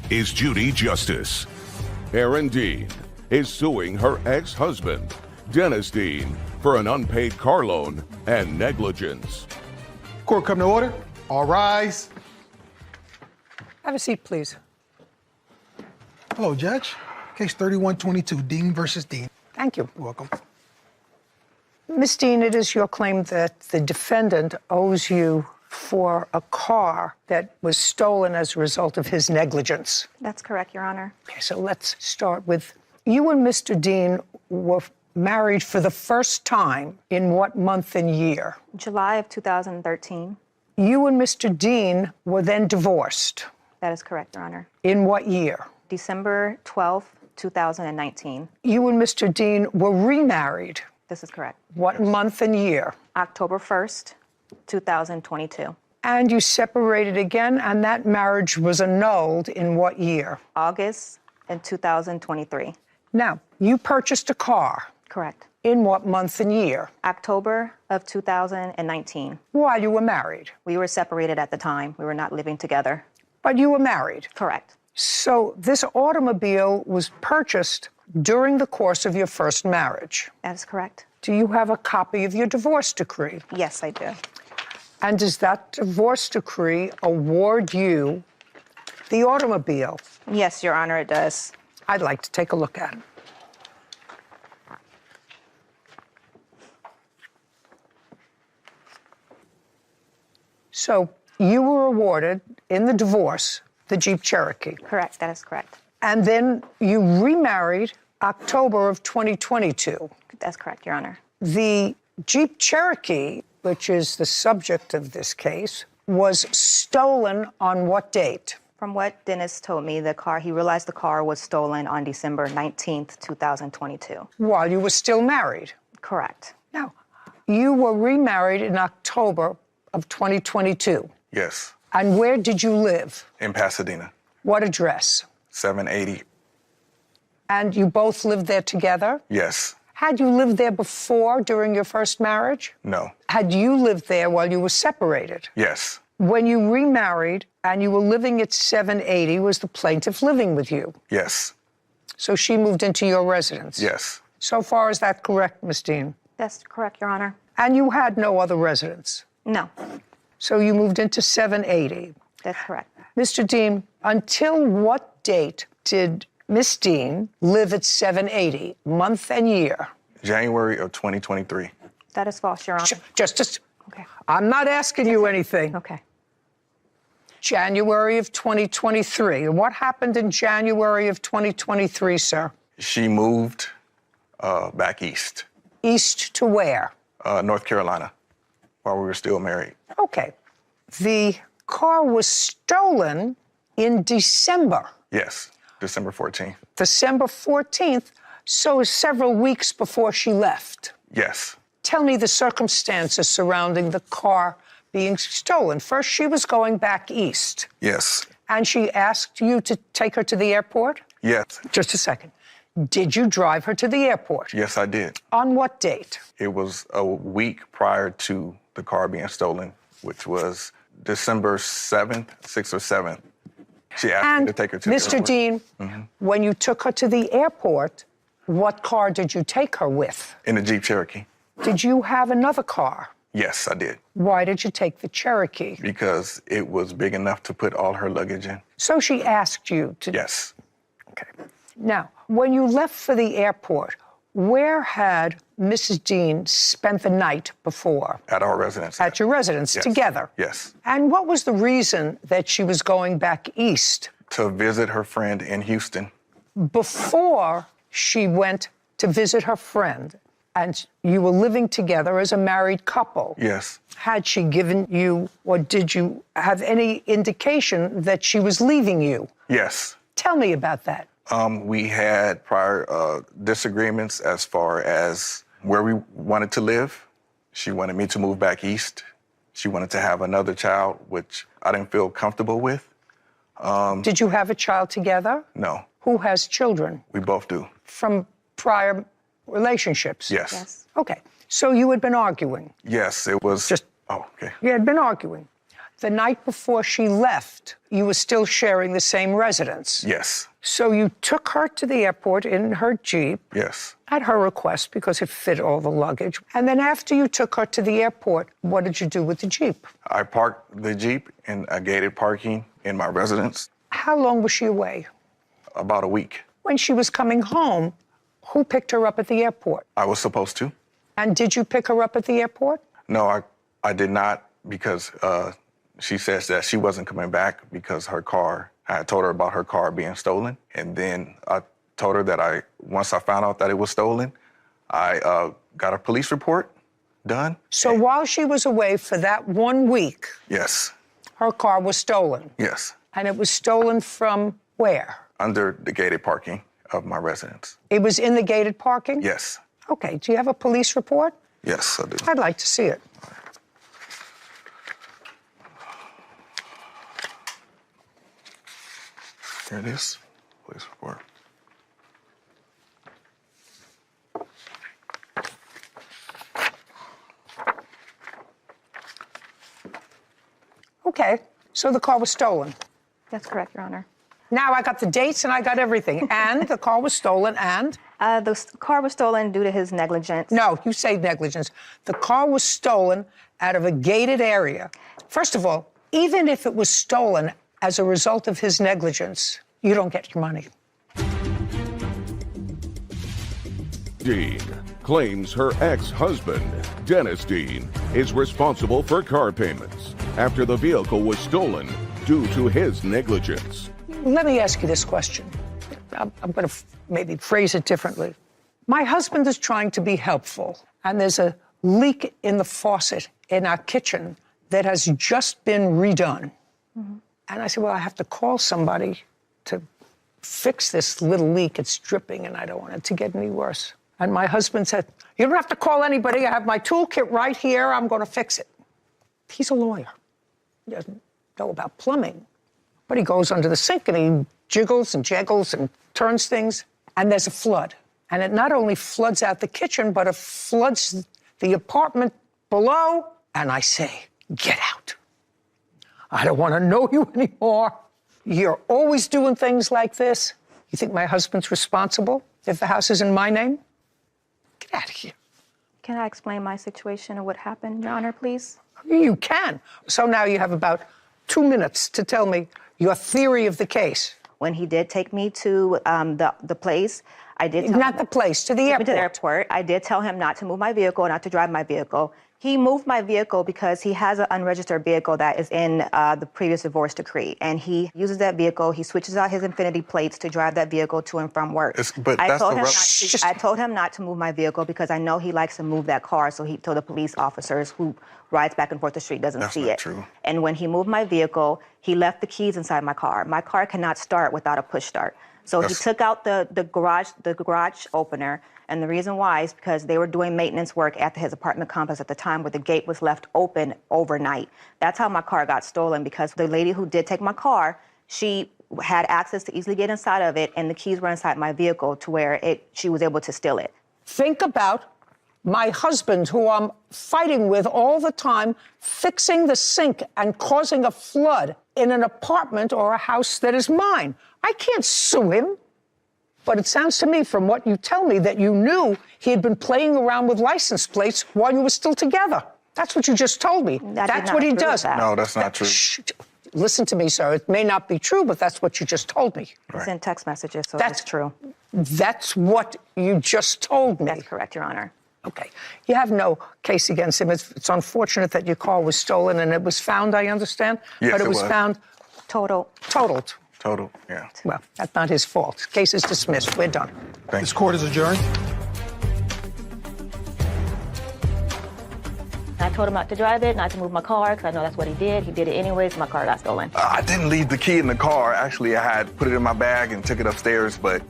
is Judy Justice. Erin Dean is suing her ex-husband, Dennis Dean, for an unpaid car loan and negligence. Court come to order. All rise. Have a seat, please. Hello, Judge. Case 3122, Dean versus Dean. Thank you. You're welcome. Ms. Dean, it is your claim that the defendant owes you for a car that was stolen as a result of his negligence. That's correct, Your Honor. Okay, so let's start with, you and Mr. Dean were married for the first time in what month and year? July of 2013. You and Mr. Dean were then divorced. That is correct, Your Honor. In what year? December 12th, 2019. You and Mr. Dean were remarried. This is correct. What month and year? October 1st, 2022. And you separated again, and that marriage was annulled in what year? August in 2023. Now, you purchased a car. Correct. In what month and year? October of 2019. While you were married. We were separated at the time. We were not living together. But you were married. Correct. So this automobile was purchased during the course of your first marriage. That is correct. Do you have a copy of your divorce decree? Yes, I do. And does that divorce decree award you the automobile? Yes, Your Honor, it does. I'd like to take a look at it. So you were awarded in the divorce the Jeep Cherokee. Correct, that is correct. And then you remarried October of 2022. That's correct, Your Honor. The Jeep Cherokee, which is the subject of this case, was stolen on what date? From what Dennis told me, he realized the car was stolen on December 19th, 2022. While you were still married. Correct. Now, you were remarried in October of 2022. Yes. And where did you live? In Pasadena. What address? 780. And you both lived there together? Yes. Had you lived there before, during your first marriage? No. Had you lived there while you were separated? Yes. When you remarried and you were living at 780, was the plaintiff living with you? Yes. So she moved into your residence? Yes. So far, is that correct, Ms. Dean? That's correct, Your Honor. And you had no other residence? No. So you moved into 780? That's correct. Mr. Dean, until what date did Miss Dean live at 780, month and year? January of 2023. That is false, Your Honor. Just, Okay. I'm not asking you anything. Okay. January of 2023. What happened in January of 2023, sir? She moved back east. East to where? North Carolina, while we were still married. Okay. The car was stolen in December. Yes, December 14th. December 14th, so several weeks before she left. Yes. Tell me the circumstances surrounding the car being stolen. First, she was going back east. Yes. And she asked you to take her to the airport? Yes. Just a second. Did you drive her to the airport? Yes, I did. On what date? It was a week prior to the car being stolen, which was December 7th, 6th or 7th. She asked me to take her to the Mr. airport. Dean, when you took her to the airport, what car did you take her with? In the Jeep Cherokee. Did you have another car? Yes, I did. Why did you take the Cherokee? Because it was big enough to put all her luggage in. So she asked you to... Yes. Okay. Now, when you left for the airport, where had Mrs. Dean spent the night before? At our residence. At your residence, Yes. together? Yes. And what was the reason that she was going back east? To visit her friend in Houston. Before she went to visit her friend, and you were living together as a married couple. Yes. Had she given you, or did you have any indication that she was leaving you? Yes. Tell me about that. We had prior disagreements as far as where we wanted to live. She wanted me to move back east. She wanted to have another child, which I didn't feel comfortable with. Did you have a child together? No. Who has children? We both do. From prior relationships? Yes. Yes. Okay. So you had been arguing. Yes, it was. Just- Oh, okay. You had been arguing. The night before she left, you were still sharing the same residence. Yes. So you took her to the airport in her Jeep. Yes. At her request, because it fit all the luggage. And then after you took her to the airport, what did you do with the Jeep? I parked the Jeep in a gated parking in my residence. How long was she away? About a week. When she was coming home, who picked her up at the airport? I was supposed to. And did you pick her up at the airport? No, I did not, because she says that she wasn't coming back because I had told her about her car being stolen. And then I told her that once I found out that it was stolen, I got a police report done. So while she was away for that 1 week, Yes. her car was stolen. Yes. And it was stolen from where? Under the gated parking of my residence. It was in the gated parking? Yes. Okay, do you have a police report? Yes, I do. I'd like to see it. Here it is. Police report. Okay, so the car was stolen. That's correct, Your Honor. Now I got the dates and I got everything. And the car was stolen and? Car was stolen due to his negligence. No, you say negligence. The car was stolen out of a gated area. First of all, even if it was stolen as a result of his negligence, you don't get your money. Dean claims her ex-husband, Dennis Dean, is responsible for car payments after the vehicle was stolen due to his negligence. Let me ask you this question. I'm going to maybe phrase it differently. My husband is trying to be helpful, and there's a leak in the faucet in our kitchen that has just been redone. Mm-hmm. And I said, well, I have to call somebody to fix this little leak. It's dripping, and I don't want it to get any worse. And my husband said, you don't have to call anybody. I have my toolkit right here. I'm going to fix it. He's a lawyer. He doesn't know about plumbing. But he goes under the sink, and he jiggles and jaggles and turns things, and there's a flood. And it not only floods out the kitchen, but it floods the apartment below. And I say, get out. I don't want to know you anymore. You're always doing things like this. You think my husband's responsible if the house is in my name? Get out of here. Can I explain my situation and what happened, Your Honor, please? You can. So now you have about 2 minutes to tell me your theory of the case. When he did take me to the place, I did tell Not him, the place, to the airport. To the airport. I did tell him not to move my vehicle, not to drive my vehicle. He moved my vehicle because he has an unregistered vehicle that is in the previous divorce decree. And he uses that vehicle, he switches out his Infinity plates to drive that vehicle to and from work. I told him not to move my vehicle because I know he likes to move that car, so he told the police officers who rides back and forth the street doesn't see it. That's not true. And when he moved my vehicle, he left the keys inside my car. My car cannot start without a push start. So he took out the garage opener, and the reason why is because they were doing maintenance work at his apartment complex at the time where the gate was left open overnight. That's how my car got stolen, because the lady who did take my car, she had access to easily get inside of it, and the keys were inside my vehicle to where she was able to steal it. Think about my husband, who I'm fighting with all the time, fixing the sink and causing a flood in an apartment or a house that is mine. I can't sue him. But it sounds to me, from what you tell me, that you knew he had been playing around with license plates while you were still together. That's what you just told me. That's what he does. No, that's not true. Shh. Listen to me, sir. It may not be true, but that's what you just told me. It's in text messages, so that's true. That's what you just told me. That's correct, Your Honor. Okay. You have no case against him. It's unfortunate that your car was stolen and it was found, I understand. Yes, but it was found totaled. Total, yeah. Well, that's not his fault. Case is dismissed. We're done. This court is adjourned. I told him not to drive it, not to move my car, because I know that's what he did. He did it anyways, my car got stolen. I didn't leave the key in the car. Actually, I had put it in my bag and took it upstairs, but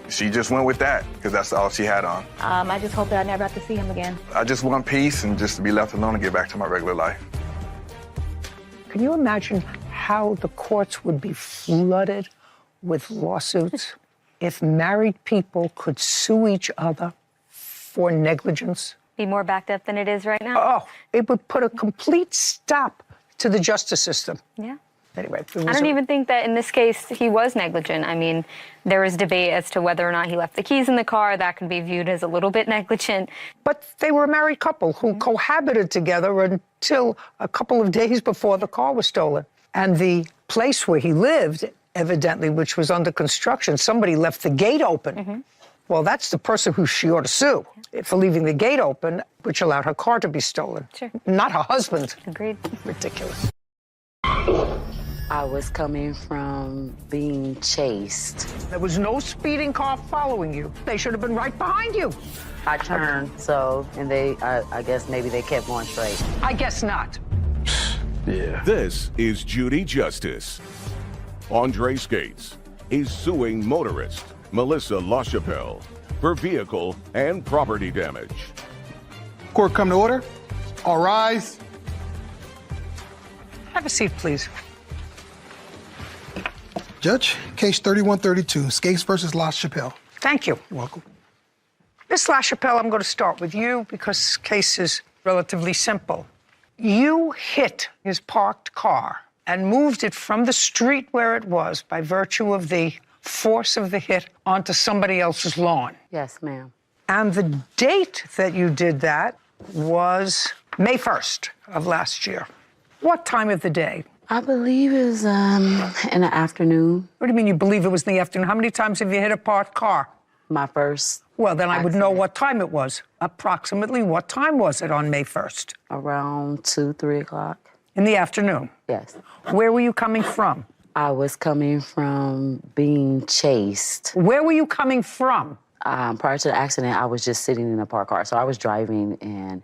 she just went with that because that's all she had on. I just hope that I never have to see him again. I just want peace and just to be left alone and get back to my regular life. Can you imagine how the courts would be flooded with lawsuits if married people could sue each other for negligence? be more backed up than it is right now. Oh, it would put a complete stop to the justice system. Yeah. Anyway, I don't even think that in this case he was negligent. I mean, there was debate as to whether or not he left the keys in the car. That could be viewed as a little bit negligent. But they were a married couple who cohabited together until a couple of days before the car was stolen. And the place where he lived, evidently, which was under construction, somebody left the gate open. Well, that's the person who she ought to sue for leaving the gate open, which allowed her car to be stolen. Sure. Not her husband. Agreed. Ridiculous. I was coming from being chased. There was no speeding car following you. They should have been right behind you. I turned, and I guess maybe they kept going straight. I guess not. Yeah. This is Judy Justice. Andre Skates is suing motorist Melissa LaChapelle for vehicle and property damage. Court come to order. All rise. Have a seat, please. Judge, case 3132, Skates versus LaChapelle. Thank you. You're welcome. Ms. LaChapelle, I'm going to start with you because this case is relatively simple. You hit his parked car and moved it from the street where it was by virtue of the force of the hit onto somebody else's lawn. Yes, ma'am. And the date that you did that was May 1st of last year. What time of the day? I believe it was in the afternoon. What do you mean you believe it was in the afternoon? How many times have you hit a parked car? My first. Well, then I would know accident. what time it was. Approximately what time was it on May 1st? Around 2, 3 o'clock. In the afternoon. Yes. Where were you coming from? I was coming from being chased. Where were you coming from? Prior to the accident, I was just sitting in a parked car. So I was driving, and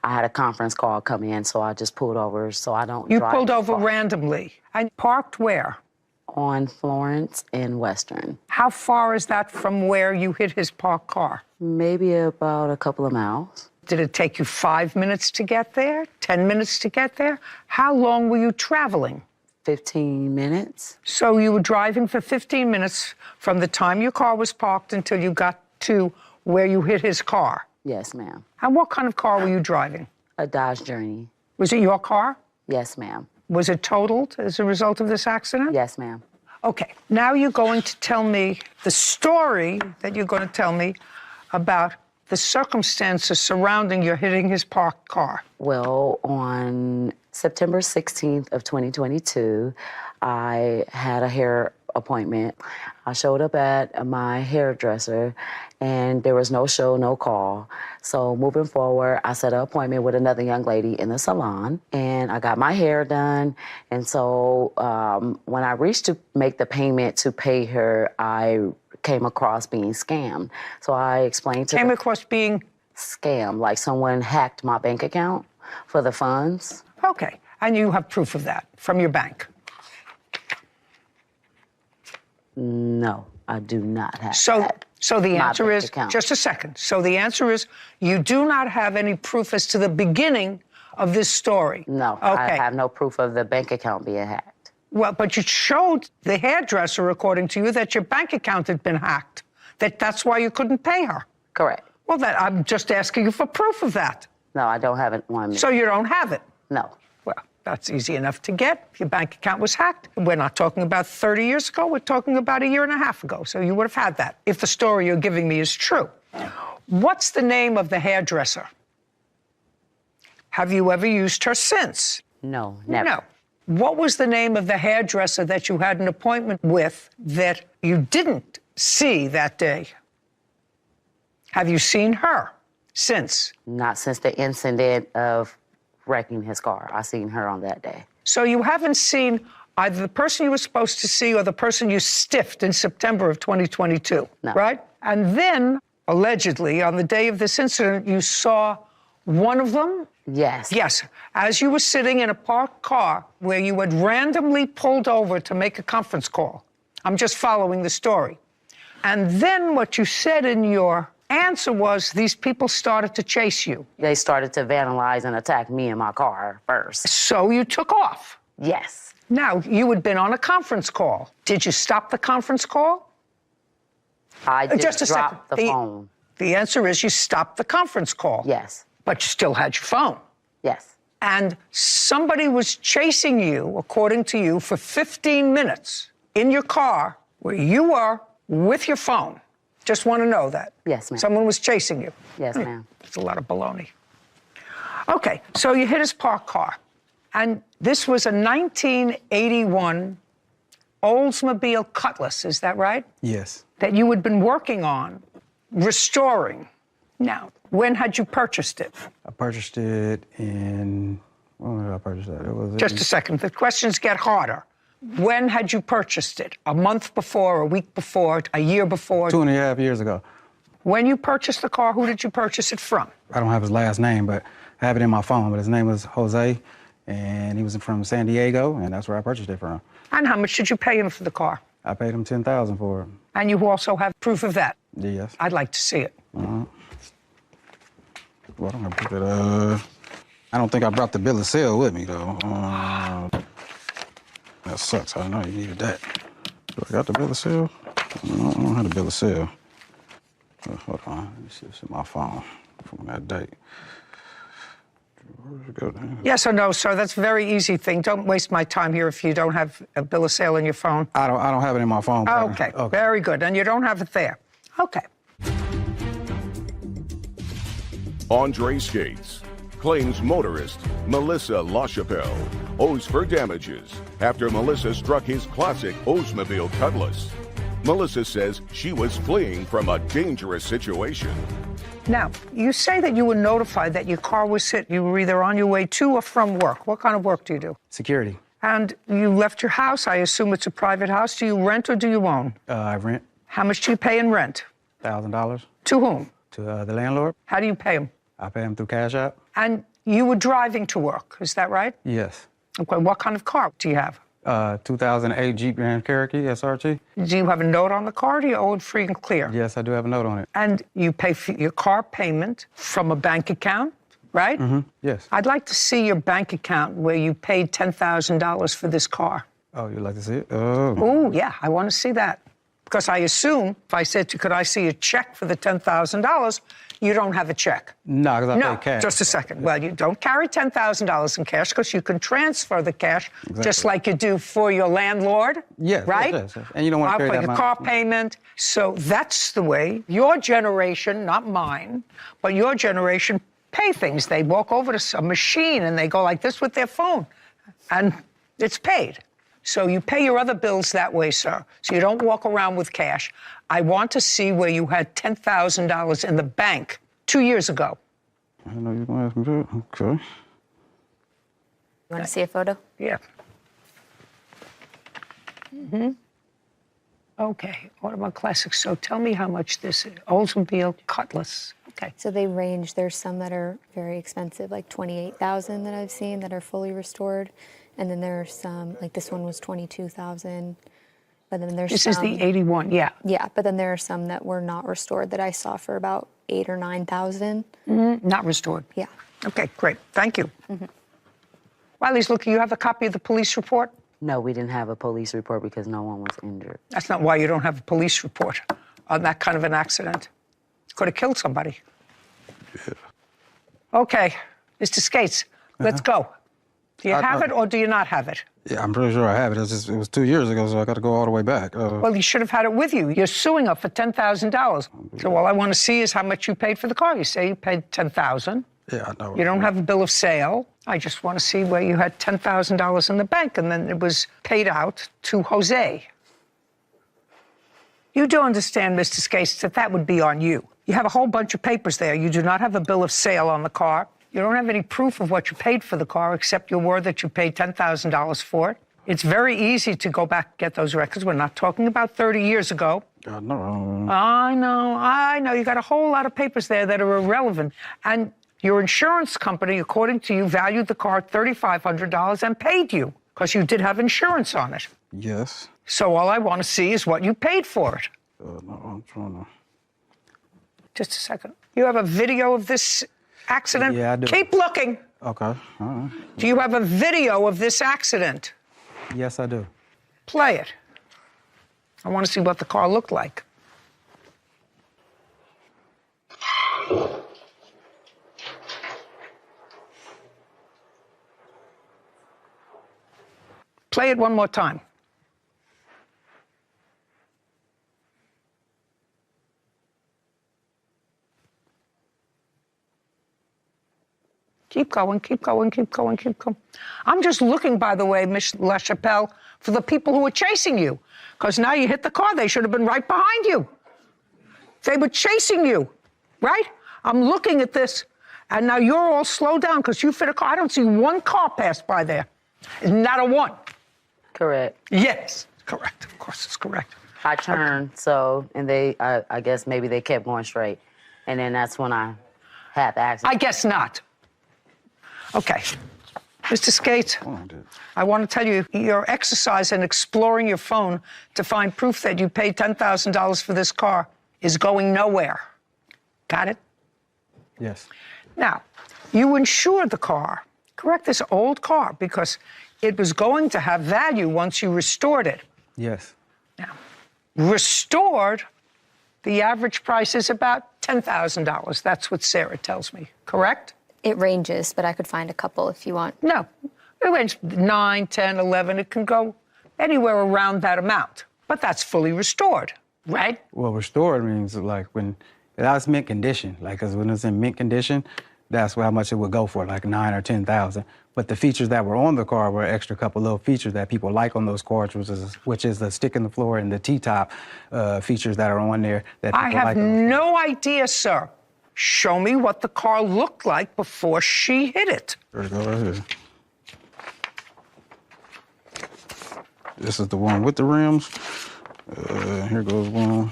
I had a conference call come in, so I just pulled over so I don't You drive pulled over far. randomly. And parked where? On Florence and Western. How far is that from where you hit his parked car? Maybe about a couple of miles. Did it take you 5 minutes to get there? 10 minutes to get there? How long were you traveling? 15 minutes. So you were driving for 15 minutes from the time your car was parked until you got to where you hit his car. Yes, ma'am. And what kind of car were you driving? A Dodge Journey. Was it your car? Yes, ma'am. Was it totaled as a result of this accident? Yes, ma'am. Okay, now you're going to tell me the story that you're going to tell me about the circumstances surrounding your hitting his parked car. Well, on September 16th of 2022, I had a hair appointment. I showed up at my hairdresser, and there was no show, no call. So moving forward, I set an appointment with another young lady in the salon, and I got my hair done. And so when I reached to make the payment to pay her, I came across being scammed. So I explained to Came her, across being... scam, like someone hacked my bank account for the funds. Okay, and you have proof of that from your bank? No, I do not have So, that. so the My answer bank is, account. just a second. So the answer is, you do not have any proof as to the beginning of this story? No, Okay. I have no proof of the bank account being hacked. Well, but you showed the hairdresser, according to you, that your bank account had been hacked. That's why you couldn't pay her. Correct. Well, I'm just asking you for proof of that. No, I don't have it on me. So you don't have it? No. Well, that's easy enough to get. If your bank account was hacked, we're not talking about 30 years ago, we're talking about a year and a half ago. So you would have had that, if the story you're giving me is true. What's the name of the hairdresser? Have you ever used her since? No, never. No. What was the name of the hairdresser that you had an appointment with that you didn't see that day? Have you seen her since? Not since the incident of wrecking his car. I seen her on that day. So you haven't seen either the person you were supposed to see or the person you stiffed in September of 2022, No. right? And then, allegedly, on the day of this incident, you saw one of them? Yes. Yes, as you were sitting in a parked car where you had randomly pulled over to make a conference call. I'm just following the story. And then what you said in your answer was these people started to chase you. They started to vandalize and attack me in my car first. So you took off. Yes. Now, you had been on a conference call. Did you stop the conference call? I just Just a second. dropped the phone. The answer is you stopped the conference call. Yes. but you still had your phone. Yes. And somebody was chasing you, according to you, for 15 minutes in your car where you were with your phone. Just want to know that. Yes, ma'am. Someone was chasing you. Yes, ma'am. It's a lot of baloney. Okay, so you hit his parked car. And this was a 1981 Oldsmobile Cutlass, is that right? Yes. That you had been working on, restoring. Now, when had you purchased it? I purchased it in, when did I purchase that? It was Just a second, the questions get harder. When had you purchased it? A month before, a week before, a year before? 2.5 years ago. When you purchased the car, who did you purchase it from? I don't have his last name, but I have it in my phone. But his name was Jose, and he was from San Diego, and that's where I purchased it from. And how much did you pay him for the car? I paid him $10,000 for it. And you also have proof of that? Yes. I'd like to see it. Well, I don't have proof of I don't think I brought the bill of sale with me, though. That sucks. I know you needed that. Do I got the bill of sale? No, I don't have the bill of sale. Hold on. Let me see. It's in my phone from that date. Where did it go down? Yes or no, sir? That's a very easy thing. Don't waste my time here if you don't have a bill of sale in your phone. I don't have it in my phone. Okay, very good. And you don't have it there. Okay. Andre Skates claims motorist Melissa LaChapelle owes for damages after Melissa struck his classic Oldsmobile Cutlass. Melissa says she was fleeing from a dangerous situation. Now, you say that you were notified that your car was hit. You were either on your way to or from work. What kind of work do you do? Security. And you left your house. I assume it's a private house. Do you rent or do you own? I rent. How much do you pay in rent? $1,000. To whom? To the landlord. How do you pay him? I pay him through Cash App. And you were driving to work, is that right? Yes. Okay, what kind of car do you have? 2008 Jeep Grand Cherokee SRT. Do you have a note on the car or do you owe it free and clear? Yes, I do have a note on it. And you pay for your car payment from a bank account, right? Mm-hmm. Yes. I'd like to see your bank account where you paid $10,000 for this car. Oh, you'd like to see it? Oh. Oh, yeah, I want to see that. Because I assume if I said to you, could I see a check for the $10,000, you don't have a check. No, because I No, pay cash. just a second. Well, you don't carry $10,000 in cash because you can transfer the cash just like you do for your landlord. Yes, right? yes. And you don't want to carry for that your amount. car payment. So that's the way your generation, not mine, but your generation pay things. They walk over to a machine and they go like this with their phone, and it's paid. So you pay your other bills that way, sir. So you don't walk around with cash. I want to see where you had $10,000 in the bank 2 years ago. I know you're going to ask me that. Okay. You want to see a photo? Yeah. Mm-hmm. Okay, Audubon Classics. So tell me how much this is. Oldsmobile Cutlass. Okay. So they range. There's some that are very expensive, like $28,000 that I've seen that are fully restored. And then there are some, like this one was $22,000. But then there's This some, is the 81, yeah. Yeah, but then there are some that were not restored that I saw for about $8,000 or $9,000. Not restored. Yeah. Okay, great. Thank you. While he's looking, you have a copy of the police report? No, we didn't have a police report because no one was injured. That's not why you don't have a police report on that kind of an accident. Could have killed somebody. Yeah. Okay, Mr. Skates, let's go. Do you have it or do you not have it? Yeah, I'm pretty sure I have it. It was 2 years ago, so I got to go all the way back. Well, you should have had it with you. You're suing her for $10,000. So all I want to see is how much you paid for the car. You say you paid $10,000. Yeah, I know. You don't have a bill of sale. I just want to see where you had $10,000 in the bank and then it was paid out to Jose. You do understand, Mr. Skates, that that would be on you. You have a whole bunch of papers there. You do not have a bill of sale on the car. You don't have any proof of what you paid for the car except your word that you paid $10,000 for it. It's very easy to go back and get those records. We're not talking about 30 years ago. No. I know. You got a whole lot of papers there that are irrelevant. And your insurance company, according to you, valued the car at $3,500 and paid you because you did have insurance on it. Yes. So all I want to see is what you paid for it. No, I'm trying to... Just a second. You have a video of this accident? Yeah, I do. Keep looking. Okay, all right. Do you have a video of this accident? Yes, I do. Play it. I want to see what the car looked like. Play it one more time. Keep going, keep going, keep going, keep going. I'm just looking, by the way, Miss LaChapelle, for the people who are chasing you. Because now you hit the car, they should have been right behind you. They were chasing you, right? I'm looking at this, and now you're all slowed down because you fit a car. I don't see one car pass by there. Not a one. Correct. Yes, correct. Of course, it's correct. I turned, and they, I guess maybe they kept going straight. And then that's when I had the accident. I guess not. Okay. Mr. Skates, I want to tell you, your exercise in exploring your phone to find proof that you paid $10,000 for this car is going nowhere. Got it? Yes. Now, you insured the car, correct? This old car, because it was going to have value once you restored it. Yes. Now, restored, the average price is about $10,000. That's what Sarah tells me, correct? It ranges, but I could find a couple if you want. No, it ranges 9, 10, 11. It can go anywhere around that amount, but that's fully restored, right? Well, restored means like when that's mint condition. Like, 'cause when it's in mint condition, that's how much it would go for, like 9 or 10,000. But the features that were on the car were extra couple little features that people like on those cars, which is the stick in the floor and the T-top features that are on there. That I have no idea, sir. Show me what the car looked like before she hit it. There we go, right here. This is the one with the rims. Here goes one.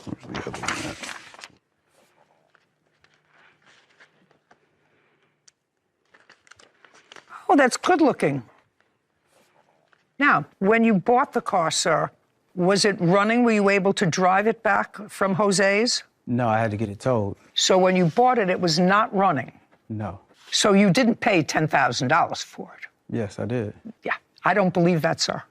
Where's the other one at? Oh, that's good looking. Now, when you bought the car, sir, was it running? Were you able to drive it back from Jose's? No, I had to get it towed. So when you bought it, it was not running? No. So you didn't pay $10,000 for it? Yes, I did. Yeah, I don't believe that, sir.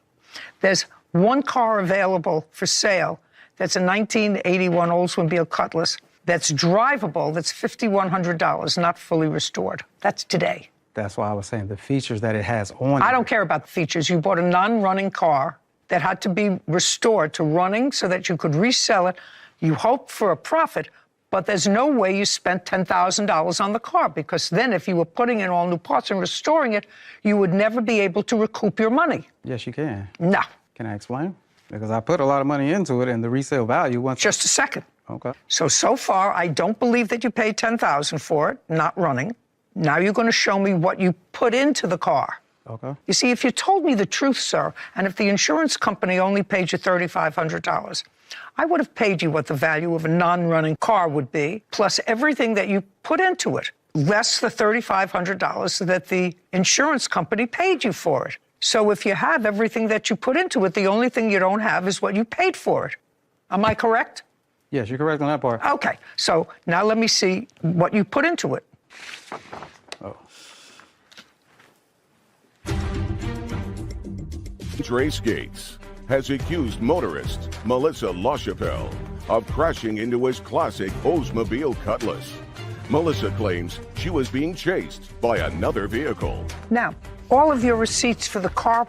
There's one car available for sale that's a 1981 Oldsmobile Cutlass that's drivable, that's $5,100, not fully restored. That's today. That's why I was saying the features that it has on I don't care about the features. You bought a non-running car that had to be restored to running so that you could resell it. You hope for a profit, but there's no way you spent $10,000 on the car, because then if you were putting in all new parts and restoring it, you would never be able to recoup your money. Yes, you can. No. Can I explain? Because I put a lot of money into it, and the resale value once... Just a second. Okay. So far, I don't believe that you paid $10,000 for it, not running. Now you're going to show me what you put into the car. Okay. You see, if you told me the truth, sir, and if the insurance company only paid you $3,500, I would have paid you what the value of a non-running car would be, plus everything that you put into it, less the $3,500 that the insurance company paid you for it. So if you have everything that you put into it, the only thing you don't have is what you paid for it. Am I correct? Yes, you're correct on that part. Okay, so now let me see what you put into it. Oh. Dre Skates has accused motorist Melissa LaChapelle of crashing into his classic Oldsmobile Cutlass. Melissa claims she was being chased by another vehicle. Now, all of your receipts for the car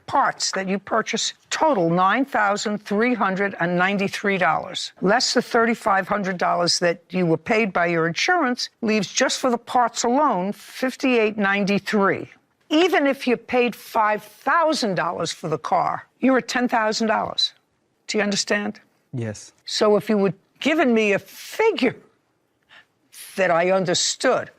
parts that you purchased total $9,393. Less the $3,500 that you were paid by your insurance leaves just for the parts alone $5,893. Even if you paid $5,000 for the car, you're at $10,000. Do you understand? Yes. So if you would given me a figure that I understood,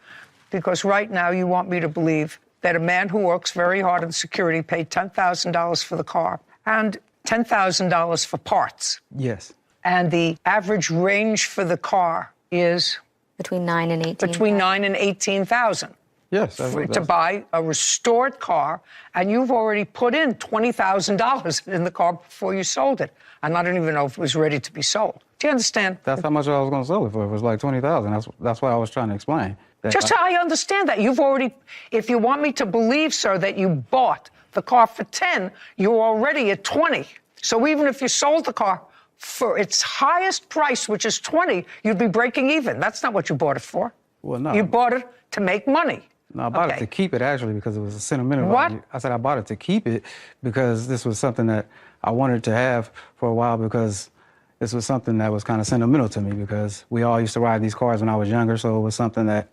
because right now you want me to believe that a man who works very hard in security paid $10,000 for the car and $10,000 for parts. Yes. And the average range for the car is? Between 9 and 18. Between 9 and 18,000. Yes. To buy a restored car, and you've already put in $20,000 in the car before you sold it. And I don't even know if it was ready to be sold. Do you understand? That's how much I was going to sell it for. It was like $20,000. That's what I was trying to explain. Just so I understand that. You've already, if you want me to believe, sir, that you bought the car for 10, you're already at 20. So even if you sold the car for its highest price, which is 20, you'd be breaking even. That's not what you bought it for. Well, no. You bought it to make money. No, I bought it to keep it actually because it was a sentimental value. I said I bought it to keep it because this was something that I wanted to have for a while because this was something that was kind of sentimental to me because we all used to ride these cars when I was younger, so it was something that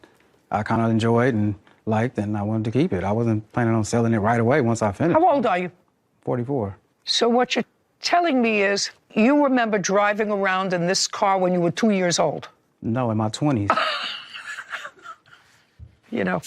I kind of enjoyed and liked, and I wanted to keep it. I wasn't planning on selling it right away once I finished. How old are you? 44. So what you're telling me is you remember driving around in this car when you were 2 years old? No, in my 20s. You know,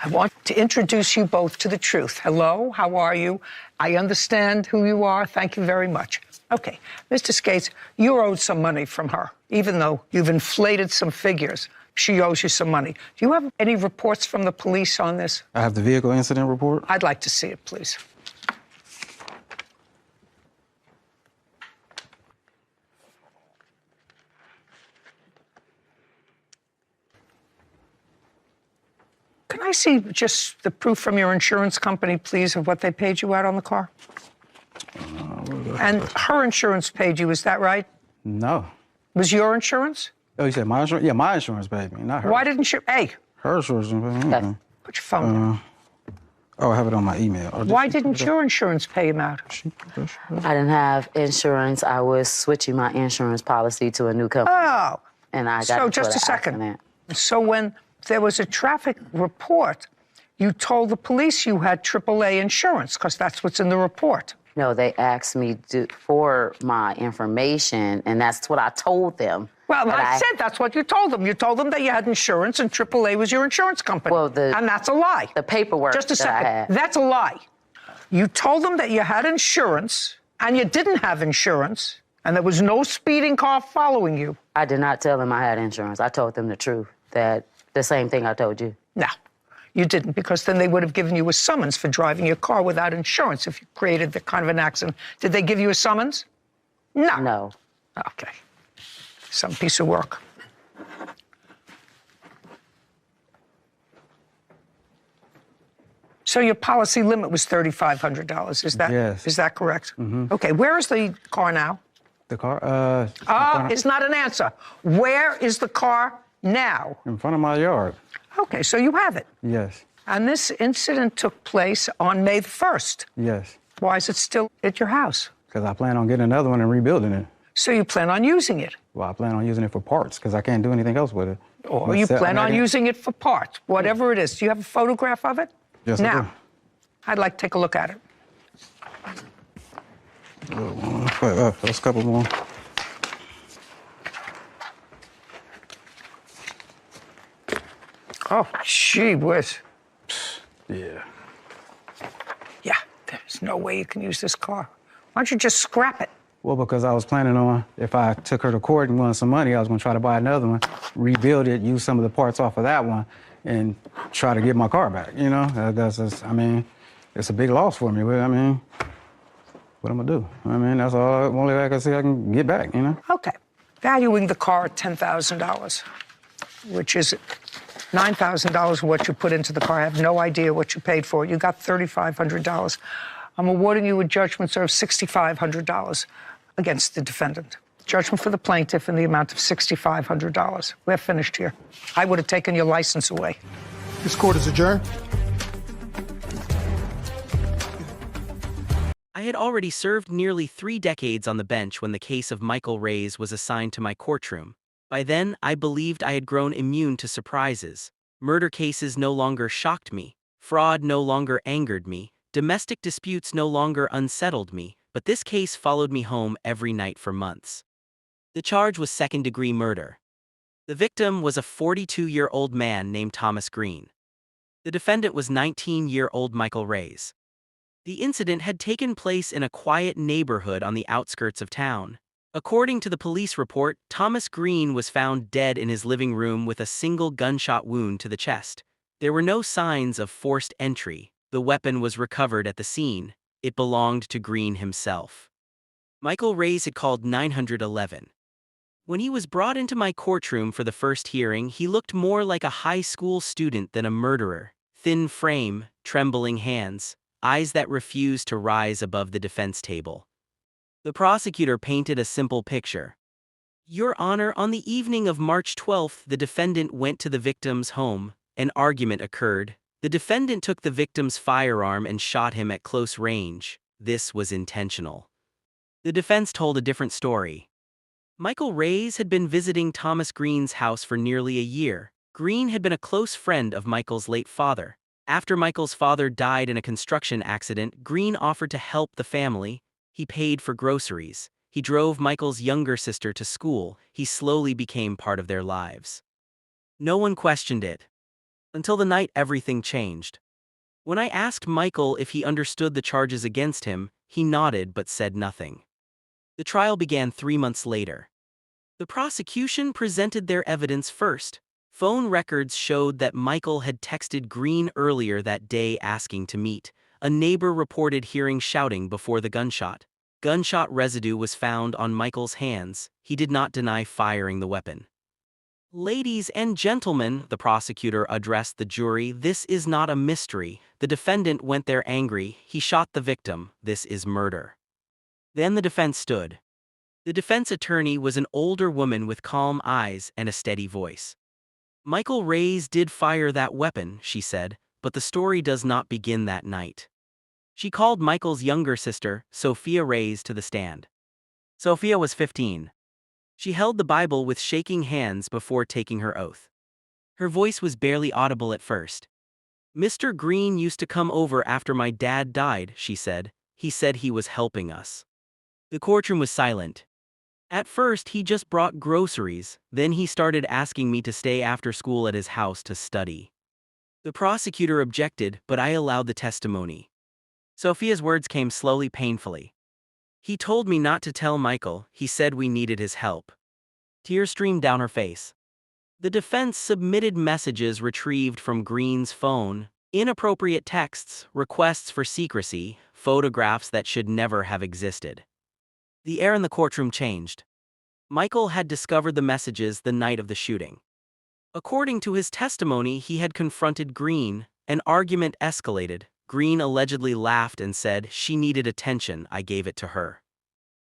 I want to introduce you both to the truth. Hello, how are you? I understand who you are. Thank you very much. Okay, Mr. Skates, you're owed some money from her, even though you've inflated some figures. She owes you some money. Do you have any reports from the police on this? I have the vehicle incident report. I'd like to see it, please. Can I see just the proof from your insurance company, please, of what they paid you out on the car? And her insurance paid you, is that right? No. Was your insurance? Oh, you said my insurance? Yeah, my insurance paid me, not her. Why didn't you? Hey. Her insurance paid me. Put your phone down. Oh, I have it on my email. Why didn't your insurance pay him out? I didn't have insurance. I was switching my insurance policy to a new company. Oh. And I got So into just a an second. accident. So when there was a traffic report, you told the police you had AAA insurance, because that's what's in the report. No, they asked me for my information, and that's what I told them. Well, I said that's what you told them. You told them that you had insurance and AAA was your insurance company. Well, and that's a lie. The paperwork. Just a that I second. had. That's a lie. You told them that you had insurance and you didn't have insurance and there was no speeding car following you. I did not tell them I had insurance. I told them the truth, that the same thing I told you. No, you didn't, because then they would have given you a summons for driving your car without insurance if you created the kind of an accident. Did they give you a summons? No. No. Okay. Some piece of work. So your policy limit was $3,500. Is that Yes. Is that correct? Mm-hmm. Okay. Where is the car now? The car? It's not an answer. Where is the car now? In front of my yard. Okay, so you have it. Yes. And this incident took place on May the 1st. Yes. Why is it still at your house? Because I plan on getting another one and rebuilding it. So you plan on using it? Well, I plan on using it for parts because I can't do anything else with it. Or you plan on using it for parts, whatever it is. Do you have a photograph of it? Yes, I do. Now, I'd like to take a look at it. There's a couple more. Oh, gee whiz. Yeah. Yeah, there's no way you can use this car. Why don't you just scrap it? Well, because I was planning on, if I took her to court and wanted some money, I was going to try to buy another one, rebuild it, use some of the parts off of that one, and try to get my car back, you know? That's just, I mean, it's a big loss for me. But, I mean, what I'm going to do? I mean, that's all, only way I can see I can get back, you know? Okay. Valuing the car at $10,000, which is $9,000 for what you put into the car. I have no idea what you paid for it. You got $3,500. I'm awarding you a judgment, sir, of $6,500 against the defendant. Judgment for the plaintiff in the amount of $6,500. We're finished here. I would have taken your license away. This court is adjourned. I had already served nearly 3 decades on the bench when the case of Michael Ray's was assigned to my courtroom. By then, I believed I had grown immune to surprises. Murder cases no longer shocked me. Fraud no longer angered me. Domestic disputes no longer unsettled me. But this case followed me home every night for months. The charge was second-degree murder. The victim was a 42-year-old man named Thomas Green. The defendant was 19-year-old Michael Ray's. The incident had taken place in a quiet neighborhood on the outskirts of town. According to the police report, Thomas Green was found dead in his living room with a single gunshot wound to the chest. There were no signs of forced entry. The weapon was recovered at the scene. It belonged to Green himself. Michael Ray's had called 911. When he was brought into my courtroom for the first hearing, he looked more like a high school student than a murderer. Thin frame, trembling hands, eyes that refused to rise above the defense table. The prosecutor painted a simple picture. Your Honor, on the evening of March 12th, the defendant went to the victim's home, An argument occurred. The defendant took the victim's firearm and shot him at close range. This was intentional. The defense told a different story. Michael Reyes had been visiting Thomas Green's house for nearly a year. Green had been a close friend of Michael's late father. After Michael's father died in a construction accident, Green offered to help the family. He paid for groceries. He drove Michael's younger sister to school. He slowly became part of their lives. No one questioned it. Until the night everything changed. When I asked Michael if he understood the charges against him, he nodded but said nothing. The trial began 3 months later. The prosecution presented their evidence first. Phone records showed that Michael had texted Green earlier that day asking to meet. A neighbor reported hearing shouting before the gunshot. Gunshot residue was found on Michael's hands. He did not deny firing the weapon. Ladies and gentlemen, the prosecutor addressed the jury, this is not a mystery. The defendant went there angry. He shot the victim. This is murder. Then the defense stood. The defense attorney was an older woman with calm eyes and a steady voice. Michael Reyes did fire that weapon, she said, but the story does not begin that night. She called Michael's younger sister, Sophia Reyes, to the stand. Sophia was 15. She held the Bible with shaking hands before taking her oath. Her voice was barely audible at first. Mr. Green used to come over after my dad died, she said. He said he was helping us. The courtroom was silent. At first, he just brought groceries, then he started asking me to stay after school at his house to study. The prosecutor objected, but I allowed the testimony. Sophia's words came slowly, painfully. He told me not to tell Michael. He said we needed his help. Tears streamed down her face. The defense submitted messages retrieved from Green's phone, inappropriate texts, requests for secrecy, photographs that should never have existed. The air in the courtroom changed. Michael had discovered the messages the night of the shooting. According to his testimony, he had confronted Green. An argument escalated. Green allegedly laughed and said, "She needed attention, I gave it to her."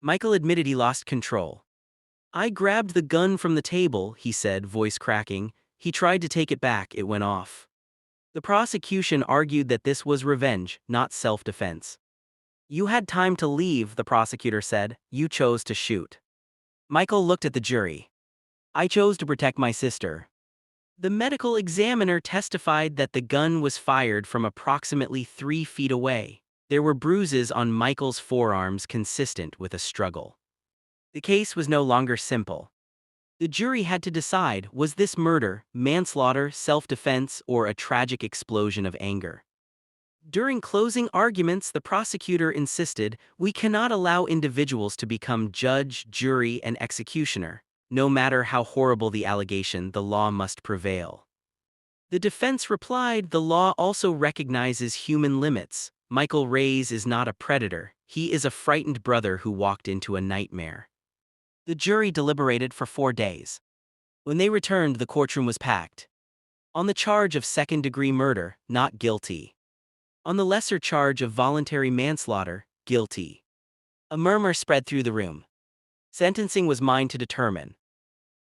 Michael admitted he lost control. "I grabbed the gun from the table," he said, voice cracking. He tried to take it back, it went off. The prosecution argued that this was revenge, not self-defense. "You had time to leave," the prosecutor said. "You chose to shoot." Michael looked at the jury. "I chose to protect my sister." The medical examiner testified that the gun was fired from approximately 3 feet away. There were bruises on Michael's forearms consistent with a struggle. The case was no longer simple. The jury had to decide, was this murder, manslaughter, self-defense, or a tragic explosion of anger? During closing arguments, the prosecutor insisted, "We cannot allow individuals to become judge, jury, and executioner. No matter how horrible the allegation, the law must prevail." The defense replied, "The law also recognizes human limits. Michael Reyes is not a predator. He is a frightened brother who walked into a nightmare." The jury deliberated for 4 days. When they returned, the courtroom was packed. On the charge of second-degree murder, not guilty. On the lesser charge of voluntary manslaughter, guilty. A murmur spread through the room. Sentencing was mine to determine.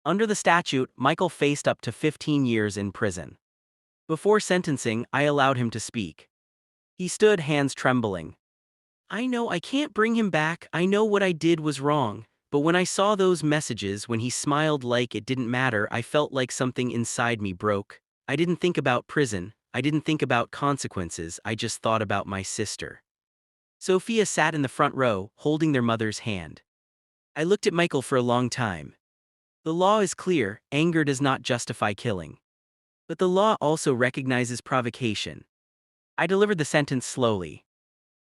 Under the statute, Michael faced up to 15 years in prison. Before sentencing, I allowed him to speak. He stood, hands trembling. "I know I can't bring him back. I know what I did was wrong. But when I saw those messages, when he smiled like it didn't matter, I felt like something inside me broke. I didn't think about prison. I didn't think about consequences. I just thought about my sister." Sophia sat in the front row, holding their mother's hand. I looked at Michael for a long time. The law is clear, anger does not justify killing. But the law also recognizes provocation. I delivered the sentence slowly.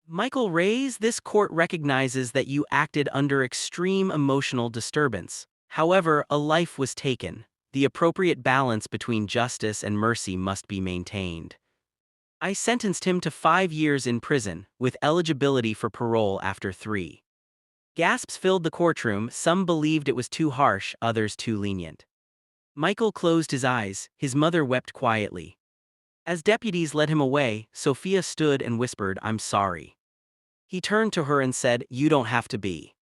"Michael Reyes, this court recognizes that you acted under extreme emotional disturbance. However, a life was taken. The appropriate balance between justice and mercy must be maintained." I sentenced him to 5 years in prison, with eligibility for parole after 3. Gasps filled the courtroom. Some believed it was too harsh, others too lenient. Michael closed his eyes. His mother wept quietly. As deputies led him away, Sophia stood and whispered, "I'm sorry." He turned to her and said, "You don't have to be."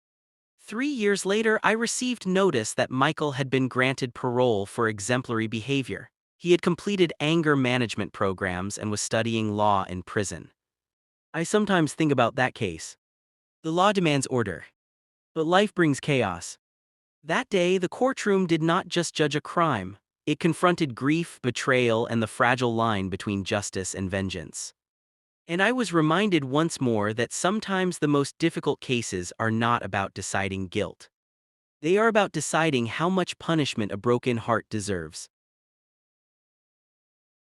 3 years later, I received notice that Michael had been granted parole for exemplary behavior. He had completed anger management programs and was studying law in prison. I sometimes think about that case. The law demands order, but life brings chaos. That day, the courtroom did not just judge a crime. It confronted grief, betrayal, and the fragile line between justice and vengeance. And I was reminded once more that sometimes the most difficult cases are not about deciding guilt. They are about deciding how much punishment a broken heart deserves.